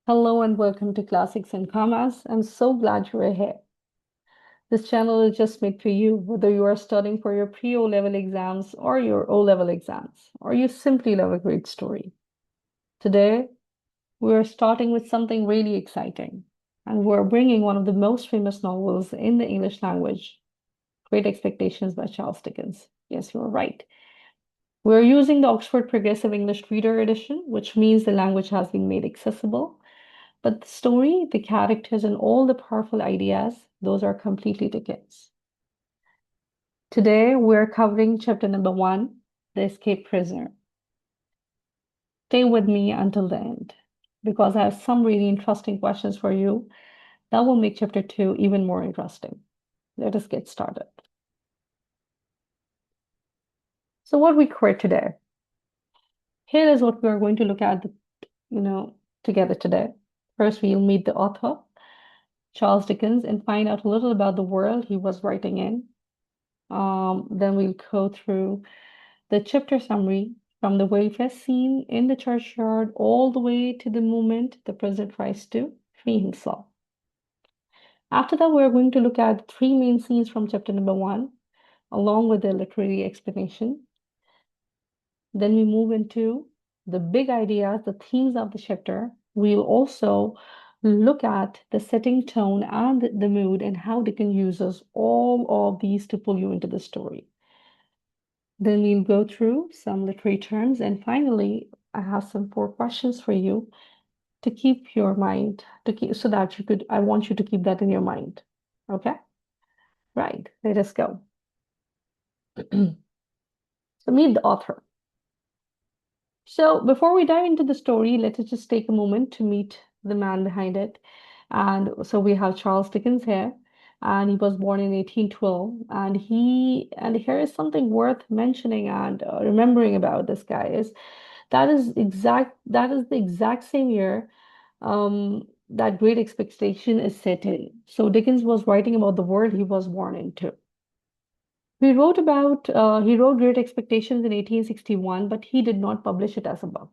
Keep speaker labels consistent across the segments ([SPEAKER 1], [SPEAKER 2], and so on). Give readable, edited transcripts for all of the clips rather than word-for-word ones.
[SPEAKER 1] Hello and welcome to Classics and Commas. I'm so glad you are here. This channel is just made for you, whether you are studying for your pre-O level exams or your O level exams, or you simply love a great story. Today, we are starting with something really exciting, and we're bringing one of the most famous novels in the English language, Great Expectations by Charles Dickens. Yes, you are right. We're using the Oxford Progressive English Reader Edition, which means the language has been made accessible. But the story, the characters, and all the powerful ideas, those are completely Dickens. Today, we're covering chapter number one, The Escaped Prisoner. Stay with me until the end, because I have some really interesting questions for you that will make chapter two even more interesting. Let us get started. So, what we covered today. Here is what we are going to look at, you know, together today. First, we'll meet the author, Charles Dickens, and find out a little about the world he was writing in. Then we'll go through the chapter summary from the very first scene in the churchyard all the way to the moment the prisoner tries to free himself. After that, we're going to look at three main scenes from chapter number one, along with the literary explanation. Then we move into the big ideas, the themes of the chapter. We'll also look at the setting tone and the mood and how Dickens uses all of these to pull you into the story. Then we'll go through some literary terms. And finally, I have some four questions for you to keep your mind, to keep so that I want you to keep that in your mind. Okay? Right, let us go. So meet the author. So before we dive into the story, let us just take a moment to meet the man behind it. And so we have Charles Dickens here, and he was born in 1812. And here is something worth mentioning and remembering about this guy is that is the exact same year that Great Expectation is set in. So Dickens was writing about the world he was born into. He wrote Great Expectations in 1861, but he did not publish it as a book.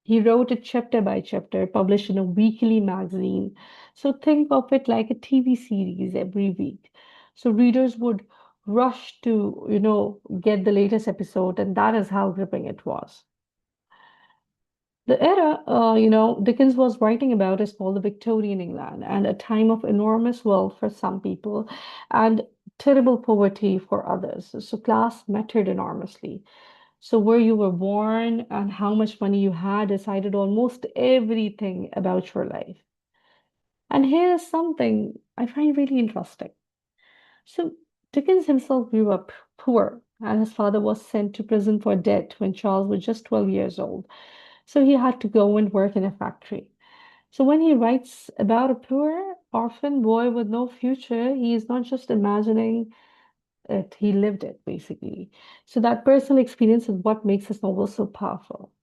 [SPEAKER 1] He wrote it chapter by chapter, published in a weekly magazine. So think of it like a TV series every week. So readers would rush to, get the latest episode, and that is how gripping it was. The era, Dickens was writing about is called the Victorian England and a time of enormous wealth for some people and terrible poverty for others. So class mattered enormously. So where you were born and how much money you had decided almost everything about your life. And here is something I find really interesting. So Dickens himself grew up poor, and his father was sent to prison for debt when Charles was just 12 years old. So he had to go and work in a factory. So when he writes about a poor orphan boy with no future, he is not just imagining it, he lived it basically. So that personal experience is what makes his novel so powerful.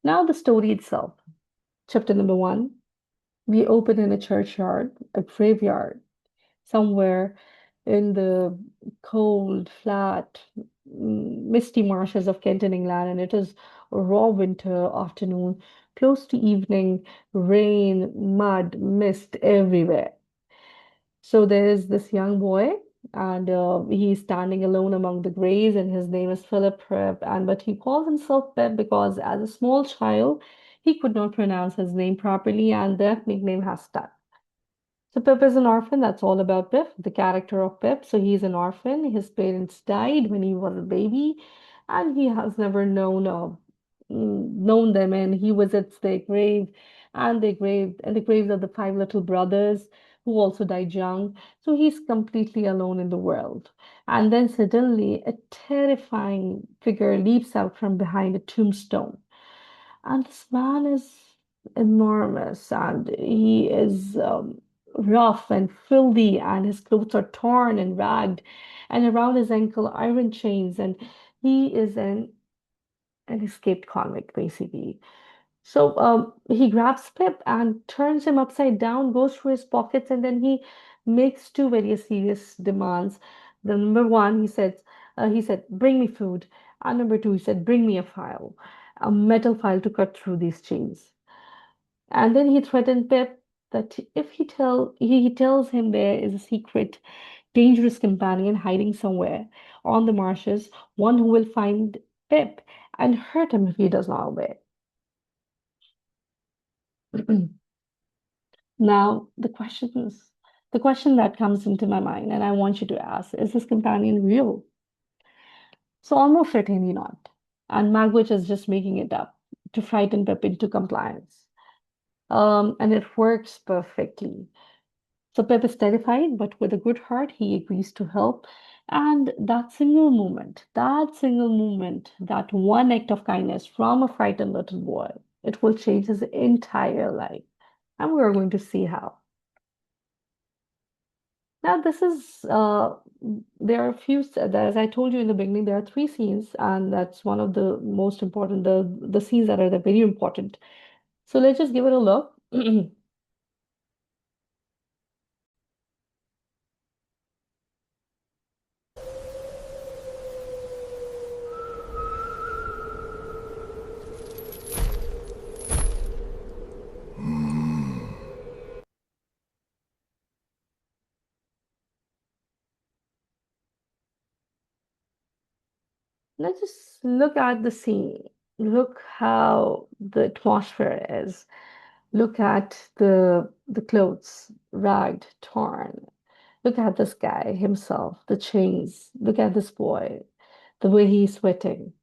[SPEAKER 1] Now the story itself. Chapter number one, we open in a churchyard, a graveyard, somewhere in the cold, flat, misty marshes of Kent and England, and it is a raw winter afternoon, close to evening, rain, mud, mist everywhere. So there is this young boy, and he's standing alone among the graves, and his name is Philip Prep, and but he calls himself Pep because as a small child, he could not pronounce his name properly, and that nickname has stuck. So Pip is an orphan. That's all about Pip, the character of Pip. So he's an orphan. His parents died when he was a baby, and he has never known them. And he visits their grave and the graves of the five little brothers who also died young. So he's completely alone in the world. And then suddenly, a terrifying figure leaps out from behind a tombstone. And this man is enormous and he is rough and filthy, and his clothes are torn and ragged, and around his ankle, iron chains. And he is an escaped convict, basically. So he grabs Pip and turns him upside down, goes through his pockets, and then he makes two very serious demands. The number one, he said, bring me food. And number two, he said, bring me a file, a metal file to cut through these chains. And then he threatened Pip that if he tells him there is a secret, dangerous companion hiding somewhere on the marshes, one who will find Pip and hurt him if he does not obey. Now, the question that comes into my mind, and I want you to ask, is this companion real? So almost certainly not. And Magwitch is just making it up to frighten Pip into compliance. And it works perfectly. So Pip is terrified, but with a good heart, he agrees to help. And that single moment, that one act of kindness from a frightened little boy, it will change his entire life. And we're going to see how. Now, there are a few, as I told you in the beginning, there are three scenes, and that's one of the most important, the scenes that are the very important. So let's just give it a look. Let's just look at the scene. Look how the atmosphere is. Look at the clothes, ragged, torn. Look at this guy himself, the chains. Look at this boy, the way he's sweating.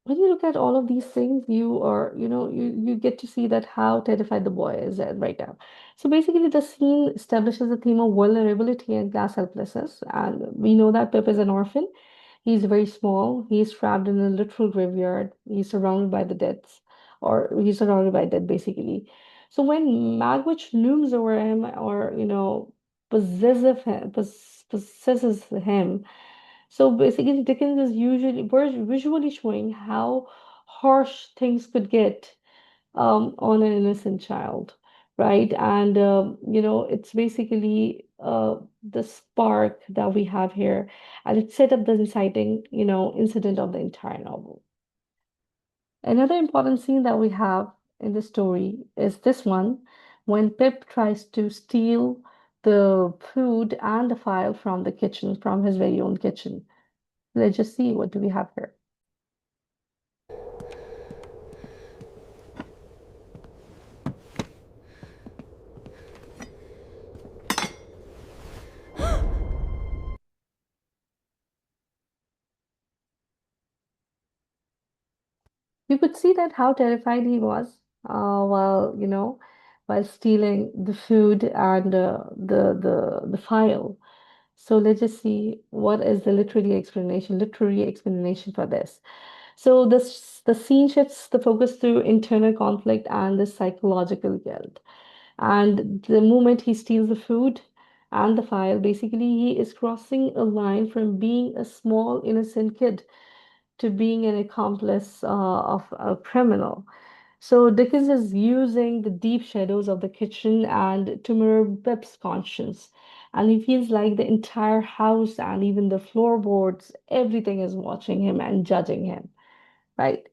[SPEAKER 1] When you look at all of these things, you get to see that how terrified the boy is right now. So basically, the scene establishes the theme of vulnerability and class helplessness. And we know that Pip is an orphan. He's very small. He's trapped in a literal graveyard. He's surrounded by the deaths, or he's surrounded by death, basically. So when Magwitch looms over him, or possesses him, so basically, Dickens is usually visually showing how harsh things could get on an innocent child, right? And it's basically the spark that we have here, and it set up the inciting, incident of the entire novel. Another important scene that we have in the story is this one, when Pip tries to steal the food and the file from the kitchen, from his very own kitchen. Let's just see what do we have here. You could see that how terrified he was while stealing the food and the file. So let's just see what is the literary explanation for this. So the scene shifts the focus through internal conflict and the psychological guilt. And the moment he steals the food and the file, basically he is crossing a line from being a small innocent kid to being an accomplice of a criminal. So Dickens is using the deep shadows of the kitchen and to mirror Pip's conscience. And he feels like the entire house and even the floorboards, everything is watching him and judging him, right?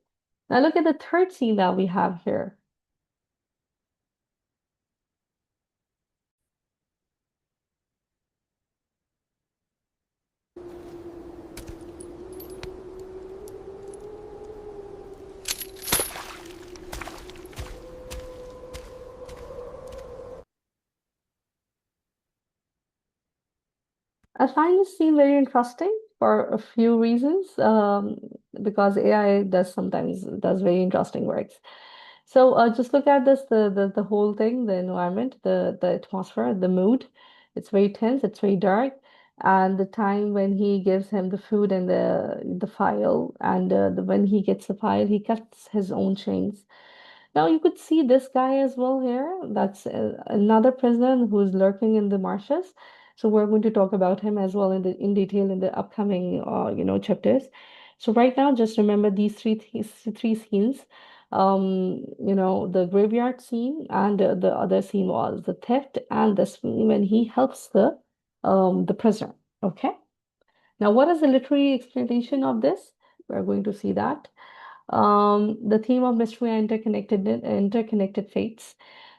[SPEAKER 1] Now look at the third scene that we have here. I find this scene very interesting for a few reasons, because AI does very interesting works. So just look at this, the whole thing, the environment, the atmosphere, the mood. It's very tense, it's very dark. And the time when he gives him the food and the file, and when he gets the file, he cuts his own chains. Now you could see this guy as well here. That's another prisoner who's lurking in the marshes. So we're going to talk about him as well in detail in the upcoming chapters. So right now, just remember these three scenes. The graveyard scene, and the other scene was the theft, and the scene when he helps the prisoner. Okay. Now, what is the literary explanation of this? We're going to see that. The theme of mystery and interconnected fates.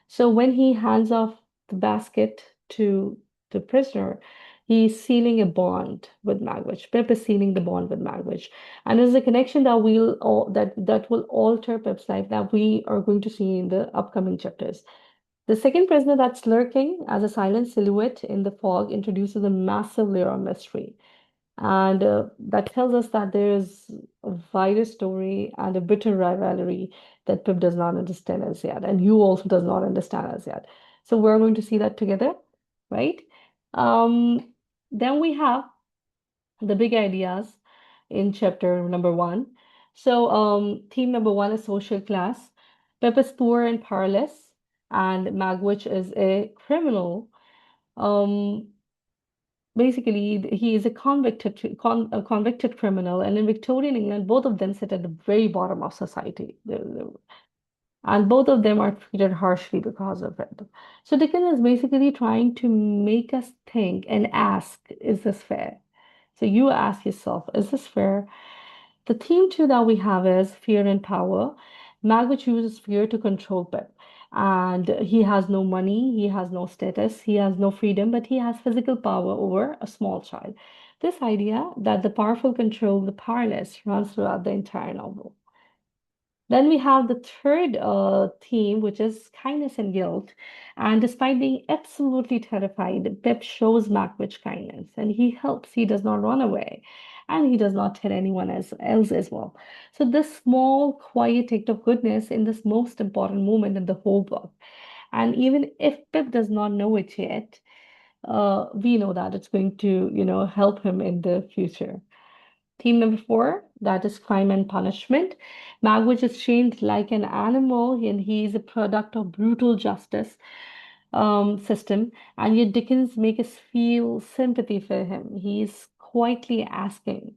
[SPEAKER 1] So when he hands off the basket to the prisoner, he's sealing a bond with Magwitch. Pip is sealing the bond with Magwitch, and there's a connection that that will alter Pip's life that we are going to see in the upcoming chapters. The second prisoner that's lurking as a silent silhouette in the fog introduces a massive layer of mystery. And that tells us that there is a wider story and a bitter rivalry that Pip does not understand as yet, and you also does not understand as yet. So we're going to see that together, right? Um, then we have the big ideas in chapter number one. So theme number one is social class. Pip is poor and powerless, and Magwitch is a criminal. Um, Basically, he is a convicted criminal, and in Victorian England, both of them sit at the very bottom of society. And both of them are treated harshly because of it. So Dickens is basically trying to make us think and ask, is this fair? So you ask yourself, is this fair? The theme too that we have is fear and power. Magwitch uses fear to control Pip. And he has no money, he has no status, he has no freedom, but he has physical power over a small child. This idea that the powerful control the powerless runs throughout the entire novel. Then we have the third theme, which is kindness and guilt. And despite being absolutely terrified, Pip shows Magwitch kindness and he helps. He does not run away and he does not tell anyone else as well. So, this small, quiet act of goodness in this most important moment in the whole book. And even if Pip does not know it yet, we know that it's going to, help him in the future. Theme number four, that is crime and punishment. Magwitch is trained like an animal, and he is a product of brutal justice system. And yet Dickens make us feel sympathy for him. He is quietly asking,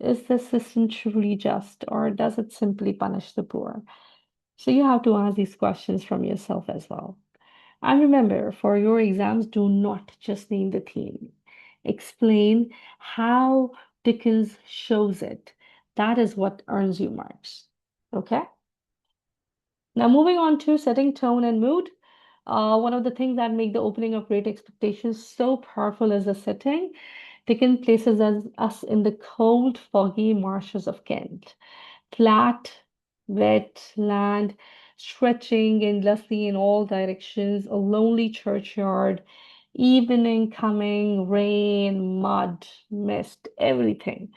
[SPEAKER 1] is this system truly just, or does it simply punish the poor? So you have to ask these questions from yourself as well. And remember, for your exams, do not just name the theme. Explain how Dickens shows it. That is what earns you marks. Okay? Now, moving on to setting tone and mood. One of the things that make the opening of Great Expectations so powerful is the setting. Dickens places us in the cold, foggy marshes of Kent. Flat, wet land stretching endlessly in all directions, a lonely churchyard, evening coming, rain, mud, mist, everything.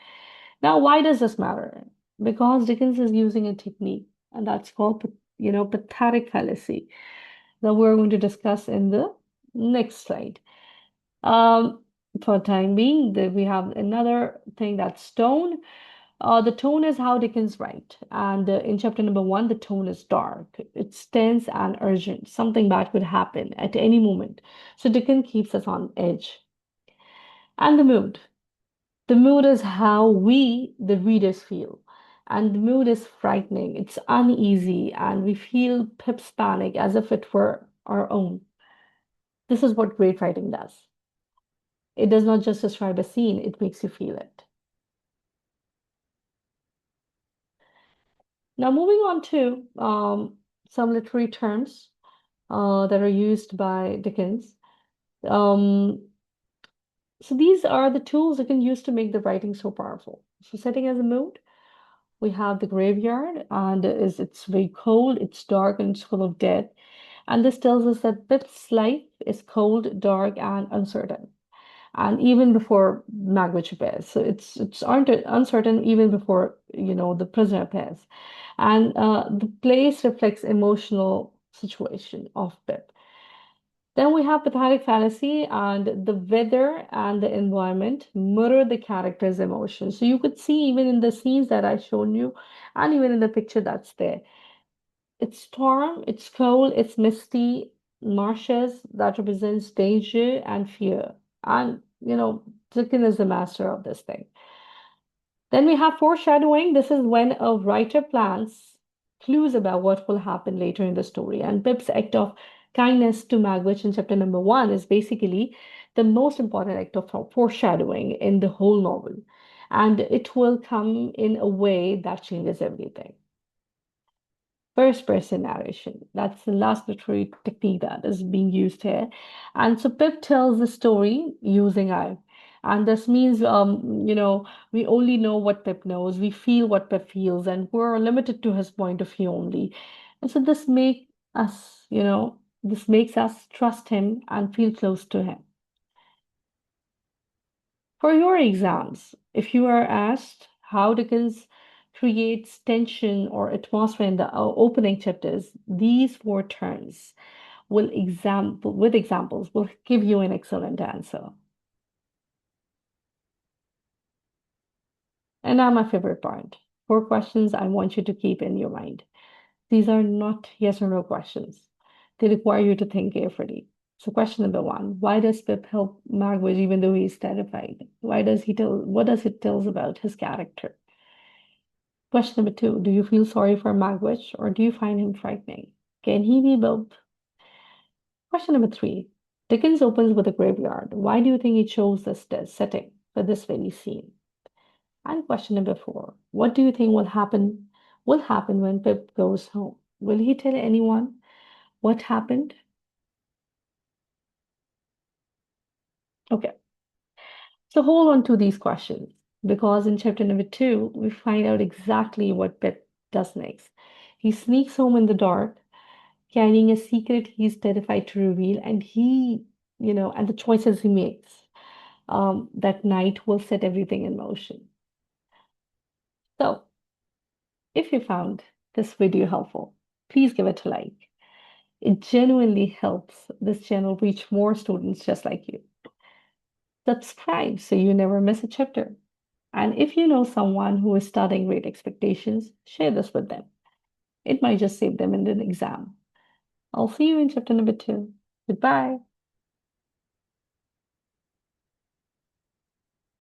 [SPEAKER 1] Now, why does this matter? Because Dickens is using a technique, and that's called, pathetic fallacy, that we're going to discuss in the next slide. Um, for the time being, we have another thing that's tone. The tone is how Dickens write. And in chapter number one, the tone is dark. It's tense and urgent. Something bad could happen at any moment. So Dickens keeps us on edge. And the mood. The mood is how we, the readers, feel. And the mood is frightening. It's uneasy. And we feel Pip's panic as if it were our own. This is what great writing does. It does not just describe a scene, it makes you feel it. Now, moving on to some literary terms that are used by Dickens. Um, so these are the tools you can use to make the writing so powerful. So setting as a mood, we have the graveyard, and it's very cold, it's dark, and it's full of dead. And this tells us that Pip's life is cold, dark, and uncertain. And even before Magwitch appears, so it's uncertain even before the prisoner appears, and the place reflects emotional situation of Pip. Then we have pathetic fallacy, and the weather and the environment mirror the character's emotions. So you could see even in the scenes that I've shown you, and even in the picture that's there. It's storm, it's cold, it's misty, marshes that represents danger and fear. And Dickens is the master of this thing. Then we have foreshadowing. This is when a writer plants clues about what will happen later in the story. And Pip's act of kindness to Magwitch in chapter number one is basically the most important act of foreshadowing in the whole novel. And it will come in a way that changes everything. First person narration. That's the last literary technique that is being used here. And so Pip tells the story using I. And this means, we only know what Pip knows. We feel what Pip feels, and we're limited to his point of view only. And so this makes us trust him and feel close to him. For your exams, if you are asked how Dickens creates tension or atmosphere in the opening chapters, these four terms with examples will give you an excellent answer. And now my favorite part. Four questions I want you to keep in your mind. These are not yes or no questions. They require you to think carefully. So question number one, why does Pip help Magwitch even though he's terrified? What does it tell us about his character? Question number two, do you feel sorry for Magwitch or do you find him frightening? Can he be both? Question number three, Dickens opens with a graveyard. Why do you think he chose this setting for this very scene? And question number four, what do you think will happen when Pip goes home? Will he tell anyone what happened? Okay, so hold on to these questions because in chapter number two, we find out exactly what Pip does next. He sneaks home in the dark, carrying a secret he's terrified to reveal, and and the choices he makes that night will set everything in motion. So, if you found this video helpful, please give it a like. It genuinely helps this channel reach more students just like you. Subscribe so you never miss a chapter. And if you know someone who is studying Great Expectations, share this with them. It might just save them in an exam. I'll see you in chapter number two. Goodbye.